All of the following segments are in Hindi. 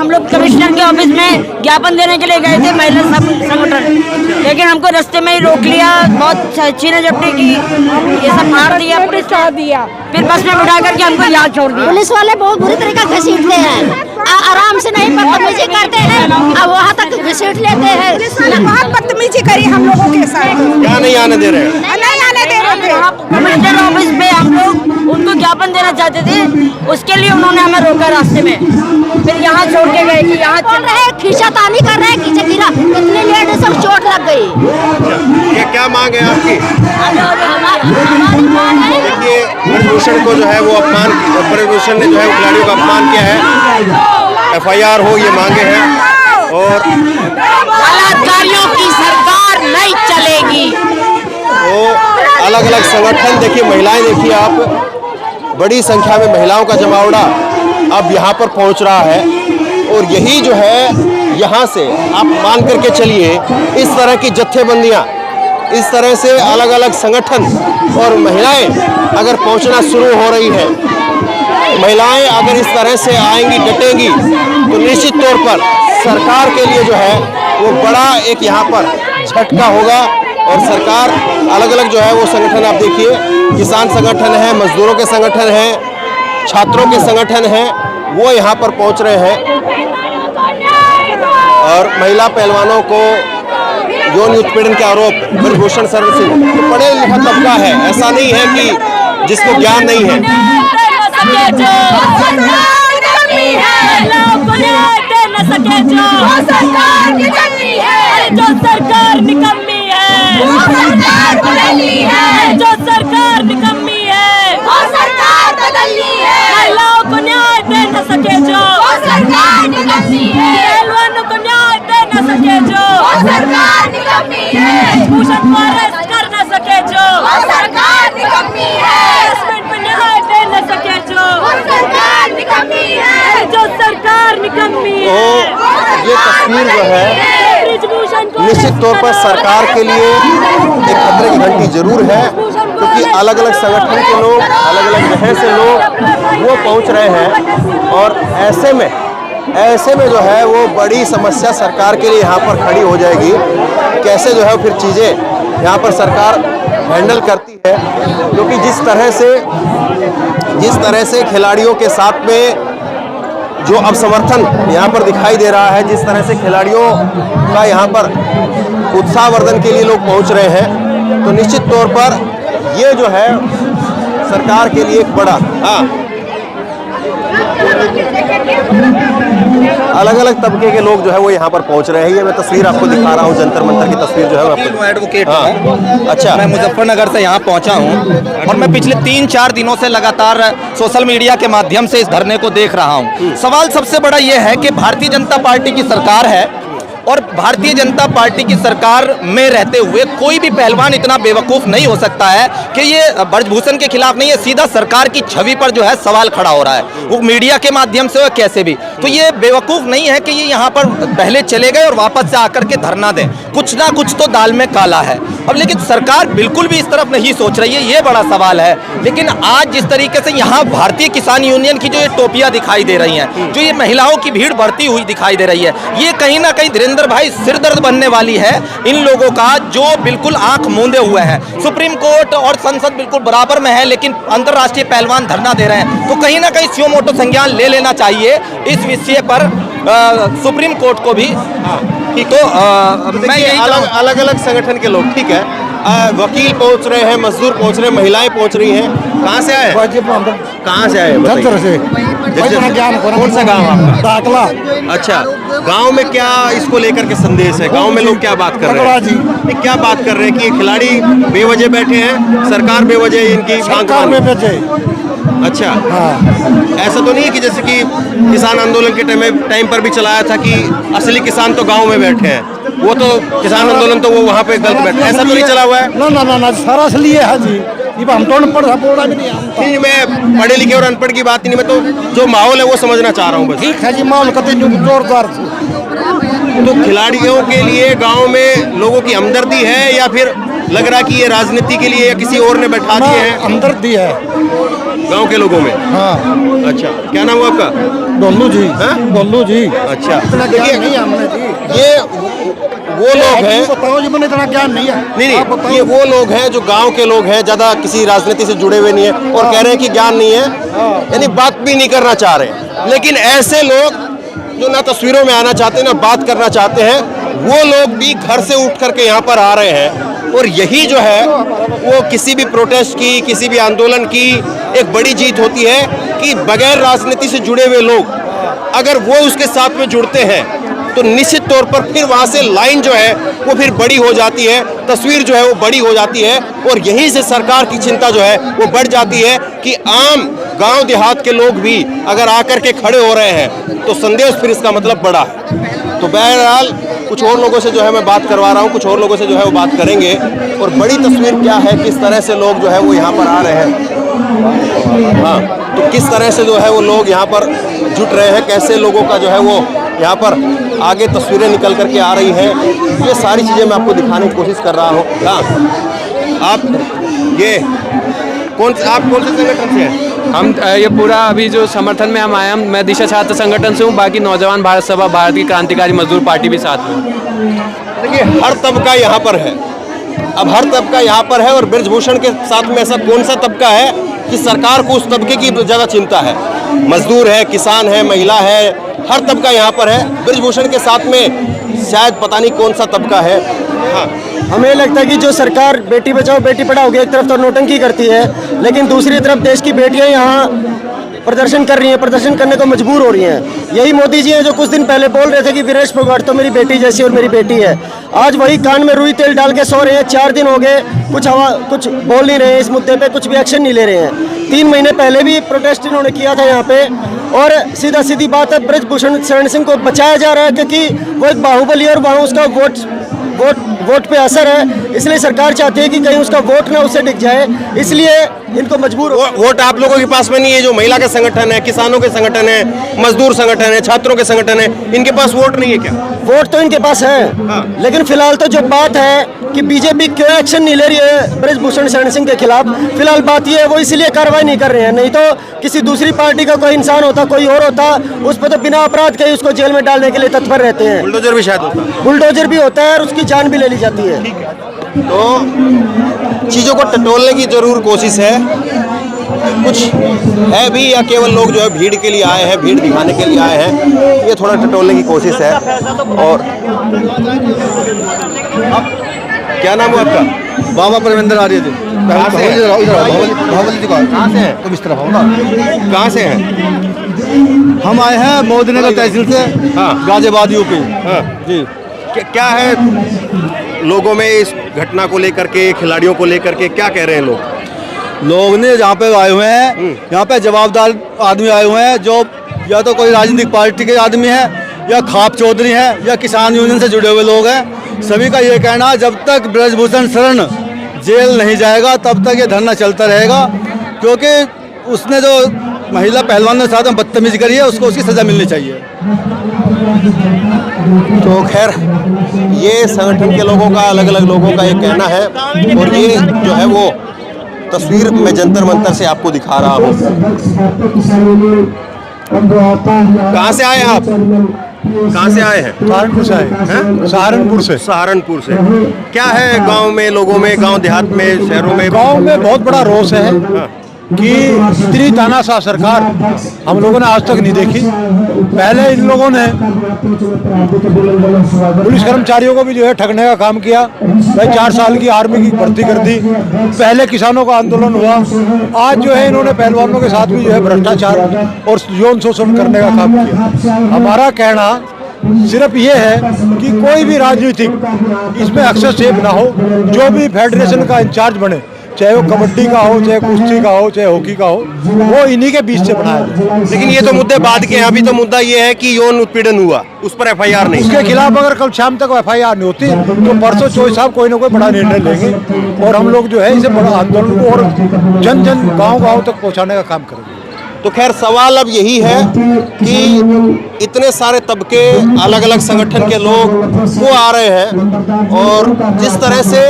हम लोग कमिश्नर के ऑफिस में ज्ञापन देने के लिए गए थे, महिला संगठन, लेकिन हमको रास्ते में ही रोक लिया, बहुत छीना झपटी की, ये सब मार दिया, पुलिस छोड़ दिया, फिर बस में बिठा करके हमको यहाँ छोड़ दिया। पुलिस वाले बहुत बुरी तरीका घसीटते हैं, आराम से नहीं बदतमीजी करते हैं, अब वहाँ तक घसीट लेते हैं। बहुत बदतमीजी करी हम लोगों के साथ। क्या नहीं आने दे रहे हैं? नहीं आने दे रहे थे। कमिश्नर ऑफिस पे हम लोग उनको ज्ञापन देना चाहते थे, उसके लिए उन्होंने हमें रोका रास्ते में, फिर यहाँ छोड़ के गए कि यहाँ चल रहे खींचातानी कर रहे, खींचा गिरा, इतने लेट सब चोट लग गई। ये क्या मांग है आपकी? हमारी मांग है देखिए, ब्रजभूषण को जो है वो अपमान, ब्रजभूषण ने जो है खिलाड़ियों का अपमान किया है, FIR हो, ये मांगे हैं। और बलात्कारियों की सरकार नहीं चलेगी। तो अलग अलग संगठन, देखिए महिलाएं, देखिए आप, बड़ी संख्या में महिलाओं का जमावड़ा अब यहाँ पर पहुँच रहा है। और यही जो है, यहाँ से आप मान करके चलिए, इस तरह की जत्थेबंदियाँ, इस तरह से अलग अलग संगठन और महिलाएं अगर पहुँचना शुरू हो रही है, महिलाएं अगर इस तरह से आएंगी, डटेंगी, तो निश्चित तौर पर सरकार के लिए जो है वो बड़ा एक यहाँ पर झटका होगा। और सरकार अलग अलग जो है वो संगठन, आप देखिए, किसान संगठन है, मजदूरों के संगठन हैं, छात्रों के संगठन हैं, वो यहाँ पर पहुँच रहे हैं। और महिला पहलवानों को यौन उत्पीड़न के आरोप, ब्रजभूषण शरण सिंह तो पढ़े लिखा तबका है, ऐसा नहीं है कि जिसको ज्ञान नहीं है। जो सरकार निकम्मी है, वो सरकार बदलनी है, जो सरकार निकम्मी है, वो सरकार बदलनी है, महिलाओं को न्याय दे न सके जो, वो सरकार निकम्मी है, पहलवानों को न्याय दे न सके जो, वो सरकार निकम्मी है, भूषण को अरेस्ट कर न सके जो, वो सरकार निकम्मी है, हरासमेंट पे न्याय दे न सके जो, वो सरकार निकम्मी है, जो सरकार निकम्मी तो है। ये तस्वीर जो है ब्रजभूषण को निश्चित तौर पर सरकार के लिए एक खतरे की घंटी जरूर है, क्योंकि अलग अलग संगठन के लोग, अलग अलग जगह से लोग वो पहुंच रहे हैं। और ऐसे में जो है वो बड़ी समस्या सरकार के लिए यहाँ पर खड़ी हो जाएगी। कैसे जो है फिर चीज़ें यहाँ पर सरकार हैंडल करती है, क्योंकि जिस तरह से खिलाड़ियों के साथ में जो अब समर्थन यहाँ पर दिखाई दे रहा है, जिस तरह से खिलाड़ियों का यहाँ पर उत्साहवर्धन के लिए लोग पहुँच रहे हैं, तो निश्चित तौर पर ये जो है सरकार के लिए एक बड़ा, अलग अलग तबके के लोग जो है वो यहाँ पर पहुँच रहे हैं। ये मैं तस्वीर आपको दिखा रहा हूँ, जंतर मंतर की तस्वीर जो है आपको। एडवोकेट हाँ, अच्छा, मैं मुजफ्फरनगर से यहाँ पहुँचा हूँ और मैं पिछले 3-4 दिनों से लगातार सोशल मीडिया के माध्यम से इस धरने को देख रहा हूँ। सवाल सबसे बड़ा ये है कि भारतीय जनता पार्टी की सरकार है और भारतीय जनता पार्टी की सरकार में रहते हुए कोई भी पहलवान इतना बेवकूफ़ नहीं हो सकता है कि ये ब्रजभूषण के खिलाफ नहीं है, सीधा सरकार की छवि पर जो है सवाल खड़ा हो रहा है, वो मीडिया के माध्यम से हो कैसे भी। तो ये बेवकूफ़ नहीं है कि ये यहाँ पर पहले चले गए और वापस से आकर के धरना दें, कुछ ना कुछ तो दाल में काला है। अब लेकिन सरकार बिल्कुल भी इस तरफ नहीं सोच रही है, ये बड़ा सवाल है। लेकिन आज जिस तरीके से यहाँ भारतीय किसान यूनियन की जो ये टोपियाँ दिखाई दे रही हैं, जो ये महिलाओं की भीड़ बढ़ती हुई दिखाई दे रही है, ये कहीं ना कहीं धीरेन्द्र भाई सिरदर्द बनने वाली है इन लोगों का, जो बिल्कुल आंख मूंदे हुए हैं। सुप्रीम कोर्ट और संसद बिल्कुल बराबर में है, लेकिन अंतर्राष्ट्रीय पहलवान धरना दे रहे हैं, तो कहीं ना कहीं सुओ मोटो संज्ञान ले लेना चाहिए इस विषय पर सुप्रीम कोर्ट को भी। तो मैं यही अलग अलग संगठन के लोग, ठीक है, वकील पहुंच रहे हैं, मजदूर पहुंच रहे हैं, महिलाएं पहुंच रही हैं। कहाँ से आए? कहाँ से आए? कौन सा गांव आपका? दाखला। अच्छा, गांव में क्या इसको लेकर के संदेश है? गांव में लोग क्या बात कर रहे हैं? क्या बात कर रहे हैं कि खिलाड़ी बेवजह बैठे हैं, सरकार बेवजह इनकी अच्छा, हाँ। ऐसा तो नहीं है कि जैसे कि किसान आंदोलन के टाइम पर भी चलाया था कि असली किसान तो गांव में बैठे हैं, वो तो किसान आंदोलन तो वो वहाँ पे गलत बैठे, ऐसा तो नहीं चला हुआ है? ना सारा असली है। हाँ जी, हम तो अनपढ़ बोल रहा नहीं, मैं पढ़े लिखे और अनपढ़ की बात नहीं, मैं तो जो माहौल है वो समझना चाह रहा हूँ बस। ठीक है जी, माहौल कतई जोरदार। तो खिलाड़ियों के लिए गांव में लोगों की हमदर्दी है या फिर लग रहा कि ये राजनीति के लिए या किसी और ने बैठा दिए हैं हमदर्दी है गांव के लोगों में? हाँ। अच्छा, क्या नाम हुआ आपका? डोलू जी। हाँ? डोलू जी। अच्छा, देखिए नहीं हमने जी, ये वो लोग हैं, बताओ जी, मैंने इतना ज्ञान नहीं है। नहीं, ये वो लोग हैं जो गांव के लोग हैं, ज्यादा किसी राजनीति से जुड़े हुए नहीं है और कह रहे हैं कि ज्ञान नहीं है, यानी बात भी नहीं करना चाह रहे। लेकिन ऐसे लोग जो ना तस्वीरों में आना चाहते हैं ना बात करना चाहते हैं, वो लोग भी घर से उठ करके यहाँ पर आ रहे हैं। और यही जो है वो किसी भी प्रोटेस्ट की, किसी भी आंदोलन की एक बड़ी जीत होती है कि बगैर राजनीति से जुड़े हुए लोग अगर वो उसके साथ में जुड़ते हैं तो निश्चित तौर पर फिर वहाँ से लाइन जो है वो फिर बड़ी हो जाती है, तस्वीर जो है वो बड़ी हो जाती है। और यहीं से सरकार की चिंता जो है वो बढ़ जाती है कि आम गांव देहात के लोग भी अगर आकर के खड़े हो रहे हैं तो संदेश फिर इसका मतलब बड़ा है। तो बहरहाल कुछ और लोगों से जो है मैं बात करवा रहा हूँ, कुछ और लोगों से जो है वो बात करेंगे और बड़ी तस्वीर क्या है, किस तरह से लोग जो है वो यहाँ पर आ रहे हैं। हाँ, तो किस तरह से जो है वो लोग यहाँ पर जुट रहे हैं, कैसे लोगों का जो है वो यहाँ पर आगे तस्वीरें निकल करके आ रही हैं, ये सारी चीज़ें मैं आपको दिखाने की कोशिश कर रहा हूँ। हाँ, आप कौन से संगठन से हैं? हम ये पूरा अभी जो समर्थन में हम आए हैं, मैं दिशा छात्र संगठन से हूँ, बाकी नौजवान भारत सभा, भारत की क्रांतिकारी मजदूर पार्टी भी साथ में। देखिए, हर तबका यहाँ पर है। अब हर तबका यहाँ पर है और बृजभूषण के साथ में ऐसा कौन सा तबका है कि सरकार को उस तबके की ज़्यादा चिंता है? मजदूर है, किसान है, महिला है, हर तबका यहाँ पर है। बृजभूषण के साथ में शायद पता नहीं कौन सा तबका है। हाँ, हमें लगता है कि जो सरकार बेटी बचाओ बेटी पढ़ाओ की एक तरफ तो नोटंकी करती है, लेकिन दूसरी तरफ देश की बेटियां यहाँ प्रदर्शन कर रही हैं, प्रदर्शन करने को मजबूर हो रही हैं। यही मोदी जी हैं जो कुछ दिन पहले बोल रहे थे कि वीरेश फोगाट तो मेरी बेटी जैसी और मेरी बेटी है। आज वही कान में रुई तेल डाल के सो रहे हैं। 4 दिन हो गए, कुछ बोल नहीं रहे हैं इस मुद्दे पे, कुछ भी एक्शन नहीं ले रहे हैं। 3 महीने पहले भी प्रोटेस्ट इन्होंने किया था यहाँ पे और सीधा सीधी बात है, बृजभूषण शरण सिंह को बचाया जा रहा है क्योंकि वो एक बाहुबली और वहाँ उसका वोट पे असर है, इसलिए सरकार चाहती है कि कहीं उसका वोट ना उससे डिग जाए, इसलिए इनको मजबूर वोट आप लोगों के पास में नहीं है। जो महिला के संगठन है, किसानों के संगठन है, मजदूर संगठन है, छात्रों के संगठन है, इनके पास वोट नहीं है क्या? वोट तो इनके पास है। हाँ। लेकिन फिलहाल तो जो बात है कि बीजेपी क्यों एक्शन नहीं ले रही है बृजभूषण शरण सिंह के खिलाफ, फिलहाल बात ये है वो इसलिए कार्रवाई नहीं कर रहे हैं। नहीं तो किसी दूसरी पार्टी का कोई इंसान होता, कोई और होता, उस पर तो बिना अपराध के उसको जेल में डालने के लिए तत्पर रहते हैं। बुलडोजर भी शायद होता है। बुलडोजर भी होता है और उसकी जान भी ले ली जाती है। तो चीज़ों को टटोलने की जरूर कोशिश है, कुछ है भी या केवल लोग जो है भीड़ के लिए आए हैं, भीड़ दिखाने के लिए आए हैं, ये थोड़ा टटोलने की कोशिश है। और क्या नाम है आपका? बाबा परमेंद्र आर्य जी। कहाँ से हैं? कहाँ से है? तुम इस तरफ आओ ना। कहाँ से हैं? हम आए हैं मोदीनगर तहसील से। हाँ। गाजियाबाद यूपी। हाँ जी। क्या है लोगों में इस घटना को लेकर के, खिलाड़ियों को लेकर के क्या कह रहे हैं लोग ने यहाँ पे आए हुए हैं, यहाँ पे जवाबदार आदमी आए हुए हैं जो या तो कोई राजनीतिक पार्टी के आदमी है या खाप चौधरी हैं या किसान यूनियन से जुड़े हुए लोग हैं। सभी का ये कहना है जब तक बृजभूषण शरण जेल नहीं जाएगा तब तक ये धरना चलता रहेगा, क्योंकि उसने जो महिला पहलवान के साथ में बदतमीजी करी है उसको उसकी सजा मिलनी चाहिए। तो खैर, ये संगठन के लोगों का, अलग अलग लोगों का ये कहना है और ये जो है वो तस्वीर मैं जंतर मंतर से आपको दिखा रहा हूँ। कहाँ से आए आप? कहाँ से आए हैं? सहारनपुर से आए हैं। सहारनपुर से। सहारनपुर से। क्या है गांव में, लोगों में, गांव देहात में, शहरों में? गांव में बहुत बड़ा रोष है कि इतनी तानाशाह सरकार हम लोगों ने आज तक नहीं देखी। पहले इन लोगों ने पुलिस कर्मचारियों को भी जो है ठगने का काम किया, भाई 4 साल की आर्मी की भर्ती कर दी। पहले किसानों का आंदोलन हुआ, आज जो है इन्होंने पहलवानों के साथ भी जो है भ्रष्टाचार और यौन शोषण करने का काम किया। हमारा कहना सिर्फ ये है कि कोई भी राजनीतिक इसमें हस्तक्षेप ना हो, जो भी फेडरेशन का इंचार्ज बने, चाहे वो कबड्डी का हो, चाहे कुश्ती का हो, चाहे हॉकी का हो, वो इन्हीं के बीच से बनाया जाए। लेकिन ये तो मुद्दे बाद के हैं, अभी तो मुद्दा ये है कि यौन उत्पीड़न हुआ, उस पर एफआईआर नहीं। उसके खिलाफ अगर कल शाम तक एफआईआर नहीं होती तो परसों चौधरी साहब कोई ना कोई बड़ा निर्णय लेंगे और हम लोग जो है इसे बड़ा आंदोलन को और जन जन गाँव तक पहुँचाने का काम करेंगे। तो खैर, सवाल अब यही है कि इतने सारे तबके, अलग अलग संगठन के लोग वो आ रहे हैं और जिस तरह से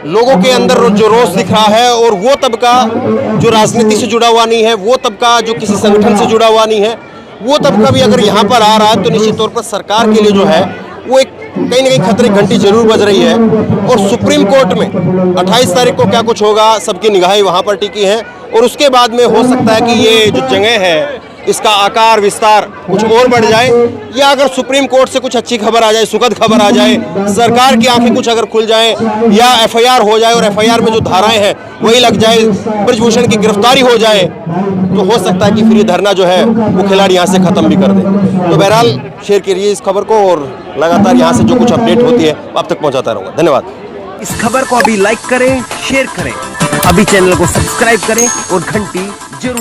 लोगों के अंदर जो रोष दिख रहा है, और वो तबका जो राजनीति से जुड़ा हुआ नहीं है, वो तबका जो किसी संगठन से जुड़ा हुआ नहीं है, वो तबका भी अगर यहाँ पर आ रहा है तो निश्चित तौर पर सरकार के लिए जो है वो एक कहीं ना कहीं खतरे की घंटी जरूर बज रही है। और सुप्रीम कोर्ट में 28 तारीख को क्या कुछ होगा, सबकी निगाहें वहाँ पर टिकी हैं, और उसके बाद में हो सकता है कि ये जो जगह है इसका आकार विस्तार कुछ और बढ़ जाए, या अगर सुप्रीम कोर्ट से कुछ अच्छी खबर आ जाए, सुखद खबर आ जाए, सरकार की आंखें कुछ अगर खुल जाए, या एफआईआर हो जाए और एफआईआर में जो धाराएं हैं वही लग जाए, ब्रजभूषण की गिरफ्तारी हो जाए, तो हो सकता है कि फिर ये धरना जो है वो खिलाड़ी यहाँ से खत्म भी कर दे। तो बहरहाल शेयर करिए इस खबर को, और लगातार यहाँ से जो कुछ अपडेट होती है आप तक पहुँचाता रहूँगा। धन्यवाद। इस खबर को अभी लाइक करें, शेयर करें, अभी चैनल को सब्सक्राइब करें और घंटी जरूर